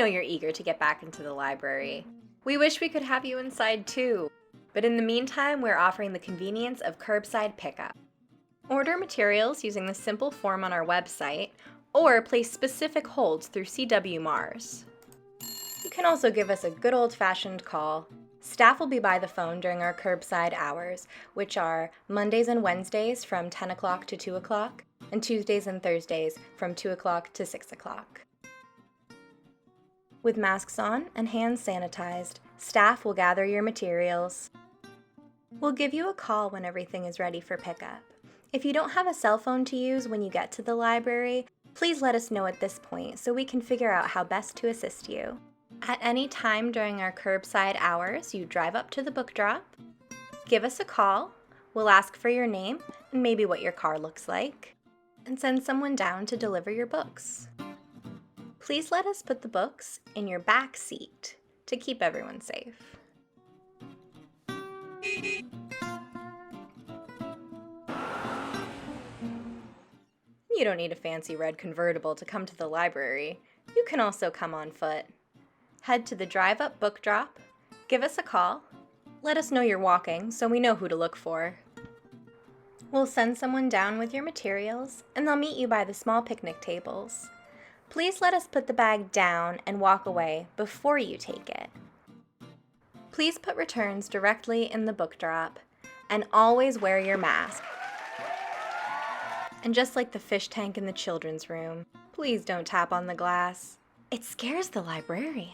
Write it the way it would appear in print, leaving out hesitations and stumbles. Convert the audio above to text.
know you're eager to get back into the library. We wish we could have you inside too, but in the meantime, we're offering the convenience of curbside pickup. Order materials using the simple form on our website, or place specific holds through CW Mars. You can also give us a good old-fashioned call. Staff will be by the phone during our curbside hours, which are Mondays and Wednesdays from 10 o'clock to 2 o'clock, and Tuesdays and Thursdays from 2 o'clock to 6 o'clock. With masks on and hands sanitized, staff will gather your materials. We'll give you a call when everything is ready for pickup. If you don't have a cell phone to use when you get to the library, please let us know at this point so we can figure out how best to assist you. At any time during our curbside hours, you drive up to the book drop, give us a call, we'll ask for your name and maybe what your car looks like, and send someone down to deliver your books. Please let us put the books in your back seat to keep everyone safe. You don't need a fancy red convertible to come to the library. You can also come on foot. Head to the drive-up book drop, give us a call, let us know you're walking so we know who to look for. We'll send someone down with your materials and they'll meet you by the small picnic tables. Please let us put the bag down and walk away before you take it. Please put returns directly in the book drop and always wear your mask. And just like the fish tank in the children's room, please don't tap on the glass. It scares the librarian.